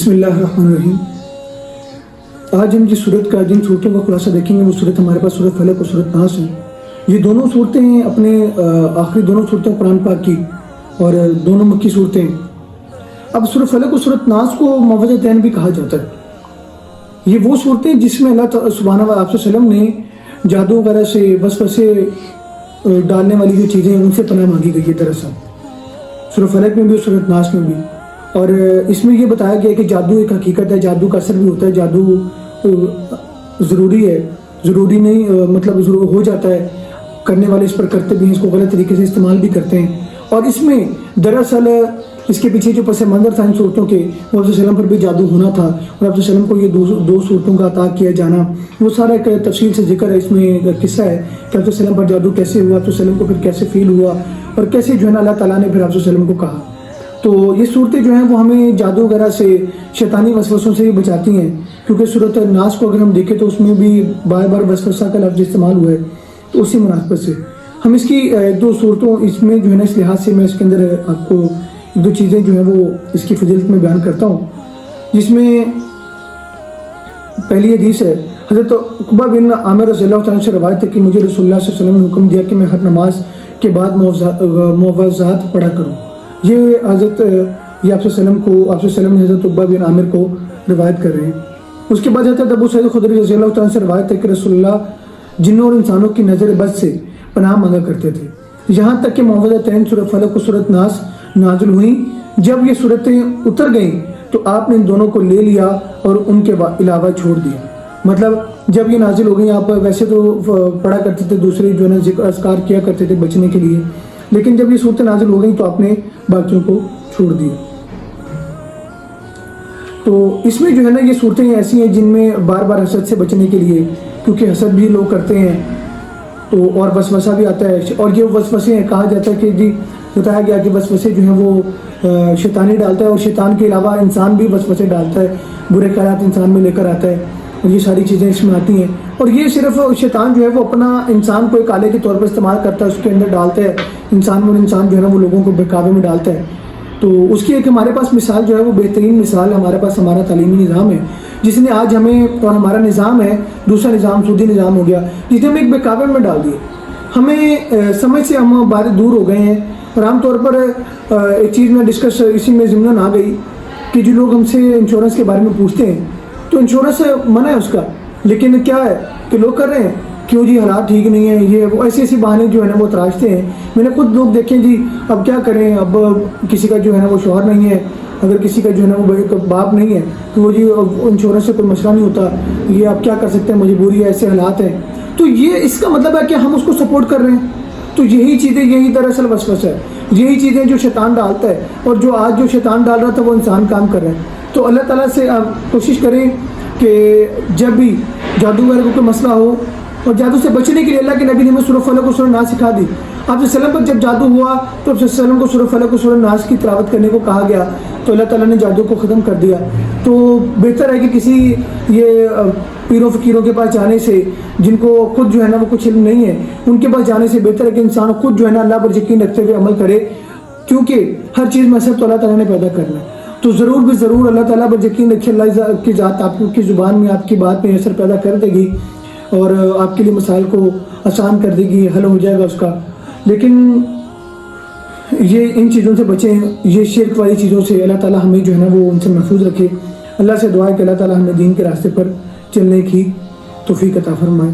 بسم اللہ الرحمن الرحیم۔ آج ہم جس صورت کا جن صورتوں کا خلاصہ دیکھیں گے وہ صورت ہمارے پاس صورت فلق اور صورت ناس ہے۔ یہ دونوں صورتیں ہیں اپنے آخری دونوں صورتیں قرآن پاک کی اور دونوں مکی صورتیں۔ اب صورت فلق اور صورت ناس کو معوذتین بھی کہا جاتا ہے۔ یہ وہ صورتیں جس میں اللہ سبحانہ و تعالیٰ وسلم نے جادو وغیرہ سے وسوسے ڈالنے والی جو چیزیں ہیں ان سے پناہ مانگی گئی ہے دراصل، صورت فلق میں بھی اور صورت ناس میں بھی۔ اور اس میں یہ بتایا گیا کہ جادو ایک حقیقت ہے، جادو کا اثر بھی ہوتا ہے، جادو ضروری ہے، ضروری نہیں مطلب ہو جاتا ہے، کرنے والے اس پر کرتے بھی ہیں، اس کو غلط طریقے سے استعمال بھی کرتے ہیں۔ اور اس میں دراصل اس کے پیچھے جو پس منظر تھا ان صورتوں کے، وہ آپ وسلم پر بھی جادو ہونا تھا اور آپ وسلم کو یہ دو صورتوں کا عطا کیا جانا، وہ سارا ایک تفصیل سے ذکر ہے۔ اس میں قصہ ہے کہ آپ وسلم پر جادو کیسے ہوا، آپ وسلم کو پھر کیسے فیل ہوا اور کیسے جو ہے نا اللہ تعالیٰ نے پھر آپ وسلم کو کہا۔ تو یہ صورتیں جو ہیں وہ ہمیں جادو وغیرہ سے، شیطانی وسوسوں سے بھی بچاتی ہیں، کیونکہ صورت ناس کو اگر ہم دیکھیں تو اس میں بھی بار بار وسوسہ کا لفظ استعمال ہوا ہے، تو اسی مناسبت سے ہم اس کی دو صورتوں اس میں جو ہے نا اس لحاظ سے میں اس کے اندر آپ کو دو چیزیں جو ہیں وہ اس کی فضیلت میں بیان کرتا ہوں، جس میں پہلی حدیث ہے حضرت عقبہ بن عامر رضی اللہ تعالیٰ سے روایت ہے کہ مجھے رسول اللہ صلی اللہ علیہ وسلم نے حکم دیا کہ میں ہر نماز کے بعد معوذات پڑھا کروں۔ یہ حضرت یہ آپ وسلم نے حضرت عقبہ بن عامر کو روایت کر رہے ہیں۔ اس کے بعد حضرت ابو سعید خدری رضی اللہ تعالیٰ سے روایت ہے کہ رسول اللہ جنوں اور انسانوں کی نظر بد سے پناہ مانگا کرتے تھے، یہاں تک کہ معوذتین سورۃ فلق اور سورۃ ناس نازل ہوئیں۔ جب یہ صورتیں اتر گئیں تو آپ نے ان دونوں کو لے لیا اور ان کے علاوہ چھوڑ دیا۔ مطلب جب یہ نازل ہو گئیں، آپ ویسے تو پڑھا کرتے تھے، دوسرے جو ہے نا ذکر اذکار کیا کرتے تھے بچنے کے لیے، لیکن جب یہ صورتیں نازل ہو گئیں تو آپ نے باقیوں کو چھوڑ دیا۔ تو اس میں جو ہے نا یہ صورتیں ایسی ہیں جن میں بار بار حسد سے بچنے کے لیے، کیونکہ حسد بھی لوگ کرتے ہیں تو اور وسوسہ بھی آتا ہے، اور یہ وسوسے ہیں، کہا جاتا ہے کہ جی بتایا گیا کہ وسوسے جو ہیں وہ شیطانی ڈالتا ہے، اور شیطان کے علاوہ انسان بھی وسوسے ڈالتا ہے، برے خیالات انسان میں لے کر آتا ہے، اور یہ ساری چیزیں اس میں آتی ہیں۔ اور یہ صرف شیطان جو ہے وہ اپنا انسان کو ایک آلے کے طور پر استعمال کرتا ہے، اس کے اندر ڈالتا ہے انسان میں، اور انسان جو ہے نا وہ لوگوں کو بہکاوے میں ڈالتا ہے۔ تو اس کی ایک ہمارے پاس مثال جو ہے وہ بہترین مثال ہمارے پاس ہمارا تعلیمی نظام ہے، جس نے آج ہمیں، اور ہمارا نظام ہے دوسرا نظام سودی نظام ہو گیا، جس نے ہمیں ایک بہکاوے میں ڈال دیا، ہمیں سمجھ سے ہم بارے دور ہو گئے ہیں۔ اور عام طور پر ایک چیز میں ڈسکس اسی میں ضمن آ گئی کہ جو لوگ ہم سے انشورنس کے بارے میں پوچھتے ہیں تو انشورنس منع ہے اس کا، لیکن کیا ہے کہ لوگ کر رہے ہیں کیوں جی حالات ٹھیک نہیں ہیں، یہ وہ ایسی بہانے جو ہے نا وہ تراشتے ہیں۔ میں نے خود لوگ دیکھیں جی اب کیا کریں، اب کسی کا جو ہے نا وہ شوہر نہیں ہے، اگر کسی کا جو ہے نا وہ باپ نہیں ہے تو وہ جی انشورنس سے کوئی مسئلہ نہیں ہوتا، یہ آپ کیا کر سکتے ہیں، مجبوری ہے، ایسے حالات ہیں۔ تو یہ اس کا مطلب ہے کہ ہم اس کو سپورٹ کر رہے ہیں۔ تو یہی چیزیں، یہی دراصل وسوسہ ہے، یہی چیزیں جو شیطان ڈالتا ہے، اور جو آج جو شیطان ڈال رہا تھا وہ انسان کام کر رہے ہیں۔ تو اللہ تعالیٰ سے آپ کوشش کریں کہ جب بھی جادو وغیرہ کو کوئی مسئلہ ہو، اور جادو سے بچنے کے لیے اللہ کے نبی نے ہمیں سورۃ فلق اور سورۃ ناس سکھا دی۔ آپ وسلم پر جب جادو ہوا تو آپ وسلم کو سورۃ فلق اور سورۃ ناس کی تلاوت کرنے کو کہا گیا، تو اللہ تعالیٰ نے جادو کو ختم کر دیا۔ تو بہتر ہے کہ کسی یہ پیروں فقیروں کے پاس جانے سے، جن کو خود جو ہے نا وہ کچھ علم نہیں ہے، ان کے پاس جانے سے بہتر ہے کہ انسان خود جو ہے نا اللہ پر یقین رکھتے ہوئے عمل کرے، کیونکہ ہر چیز میں اثر تو اللہ تعالیٰ نے پیدا کرنا ہے۔ تو ضرور بھی ضرور اللہ تعالیٰ پر یقین رکھے، اللہ کی ذات آپ کی زبان میں، آپ کی بات میں اثر پیدا کر دے گی، اور آپ کے لیے مسائل کو آسان کر دے گی، حل ہو جائے گا اس کا۔ لیکن یہ ان چیزوں سے بچیں، یہ شرک والی چیزوں سے اللہ تعالیٰ ہمیں جو ہے نا وہ ان سے محفوظ رکھے۔ اللہ سے دعا ہے کہ اللہ تعالیٰ ہمیں دین کے راستے پر چلنے کی توفیق عطا فرمائے۔